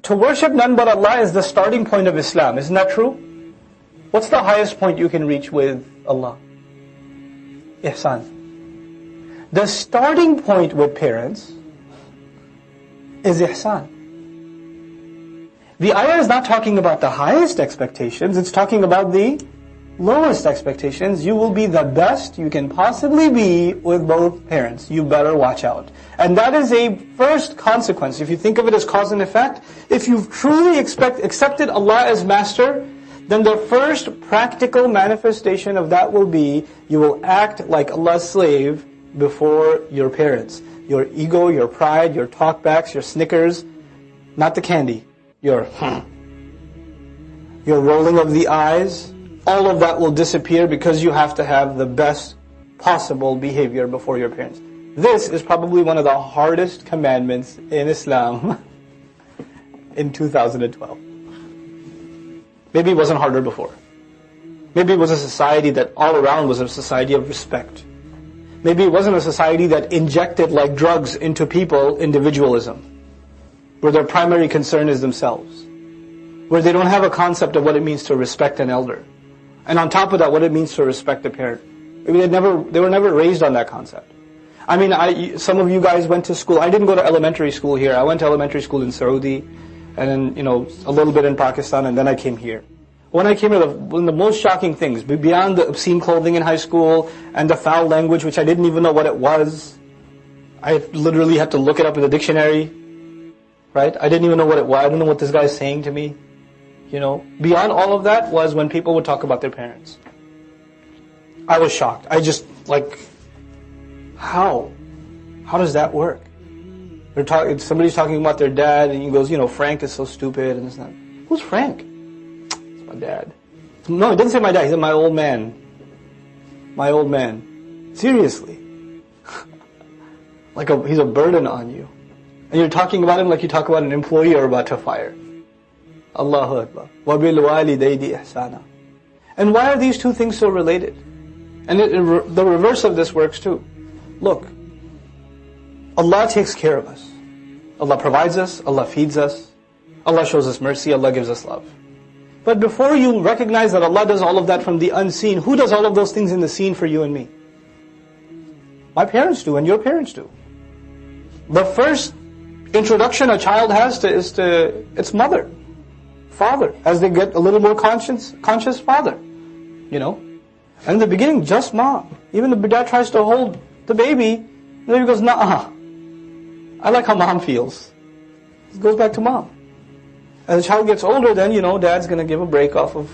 To worship none but Allah is the starting point of Islam. Isn't that true? What's the highest point you can reach with Allah? Ihsan. The starting point with parents is ihsan. The ayah is not talking about the highest expectations, it's talking about the lowest expectations. You will be the best you can possibly be with both parents. You better watch out. And that is a first consequence. If you think of it as cause and effect, if you've truly accepted Allah as master, then the first practical manifestation of that will be, you will act like Allah's slave before your parents. Your ego, your pride, your talkbacks, your snickers, not the candy, your rolling of the eyes, all of that will disappear because you have to have the best possible behavior before your parents. This is probably one of the hardest commandments in Islam in 2012. Maybe it wasn't harder before. Maybe it was a society that all around was a society of respect. Maybe it wasn't a society that injected like drugs into people individualism, where their primary concern is themselves, where they don't have a concept of what it means to respect an elder. And on top of that, what it means to respect a parent. Maybe they were never raised on that concept. I mean, some of you guys went to school. I didn't go to elementary school here. I went to elementary school in Saudi, and then, a little bit in Pakistan, and then I came here. When I came here, one of the most shocking things, beyond the obscene clothing in high school, and the foul language, which I didn't even know what it was. I literally had to look it up in the dictionary, right? I didn't even know what it was. I don't know what this guy is saying to me. Beyond all of that was when people would talk about their parents. I was shocked. I just, how? How does that work? Somebody's talking about their dad, and he goes, Frank is so stupid, and it's not. Who's Frank? It's my dad. No, he didn't say my dad, he said my old man. My old man. Seriously. He's a burden on you. And you're talking about him like you talk about an employee you're about to fire. Allahu Akbar. وَبِالْوَالِدَيْنِ إِحْسَانًا. And why are these two things so related? And the reverse of this works too. Look, Allah takes care of us. Allah provides us, Allah feeds us, Allah shows us mercy, Allah gives us love. But before you recognize that Allah does all of that from the unseen, who does all of those things in the seen for you and me? My parents do, and your parents do. The first introduction a child has is to its mother, father. As they get a little more conscious father. And in the beginning, just mom. Even the dad tries to hold the baby, and the baby goes, nah, I like how mom feels. It goes back to mom. As the child gets older, then, dad's going to give a break off of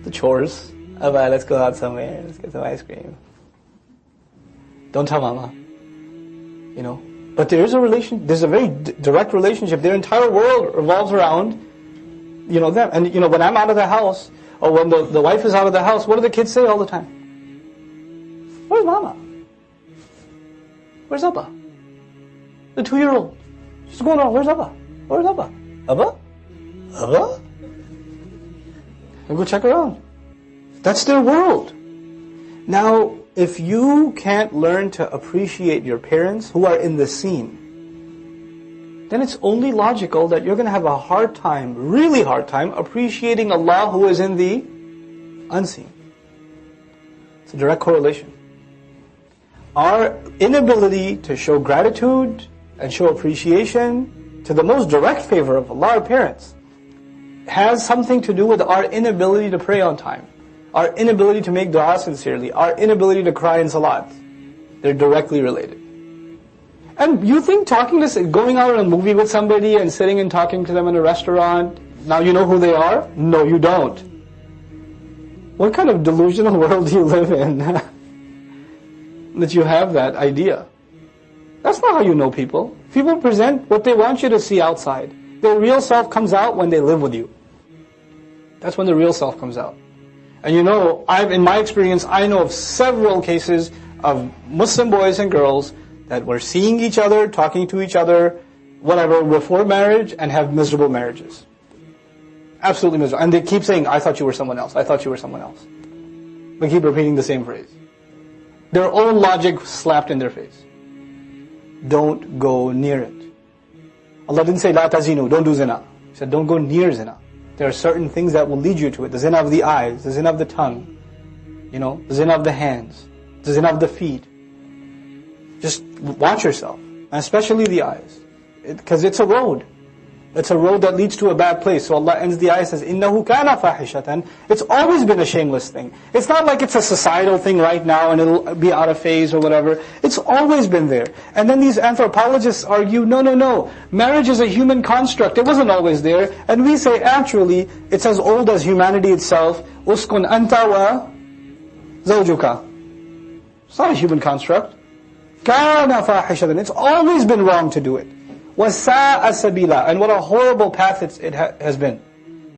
the chores. Alright, let's go out somewhere, let's get some ice cream. Don't tell mama. But there's a very direct relationship. Their entire world revolves around, them. And, when I'm out of the house, or when the wife is out of the house, what do the kids say all the time? Where's mama? Where's Abba? The 2-year-old. She's going on, where's Abba? Where's Abba? Abba? Abba? And go check around. That's their world. Now, if you can't learn to appreciate your parents who are in the seen, then it's only logical that you're going to have a hard time, really hard time, appreciating Allah who is in the unseen. It's a direct correlation. Our inability to show gratitude and show appreciation to the most direct favor of Allah, our parents, has something to do with our inability to pray on time, our inability to make dua sincerely, our inability to cry in salat. They're directly related. And you think going out on a movie with somebody and sitting and talking to them in a restaurant, now you know who they are? No, you don't. What kind of delusional world do you live in that you have that idea? That's not how you know people. People present what they want you to see outside. Their real self comes out when they live with you. That's when the real self comes out. And in my experience, I know of several cases of Muslim boys and girls that were seeing each other, talking to each other, whatever, before marriage, and have miserable marriages. Absolutely miserable. And they keep saying, I thought you were someone else. I thought you were someone else. They keep repeating the same phrase. Their own logic slapped in their face. Don't go near it. Allah didn't say, La tazinu, don't do zina. He said, don't go near zina. There are certain things that will lead you to it. The zina of the eyes, the zina of the tongue, the zina of the hands, the zina of the feet. Just watch yourself, and especially the eyes, because it's a road. It's a road that leads to a bad place. So Allah ends the ayah, says, إِنَّهُ كَانَ فَاحِشَةً. It's always been a shameless thing. It's not like it's a societal thing right now and it'll be out of phase or whatever. It's always been there. And then these anthropologists argue, no. Marriage is a human construct. It wasn't always there. And we say, actually, it's as old as humanity itself. أُسْكُنْ أَنْتَ وَزَوْجُكَ. It's not a human construct. كَانَ فَاحِشَةً. It's always been wrong to do it. وَسَاءَ سَبِيلًا. And what a horrible path it has been.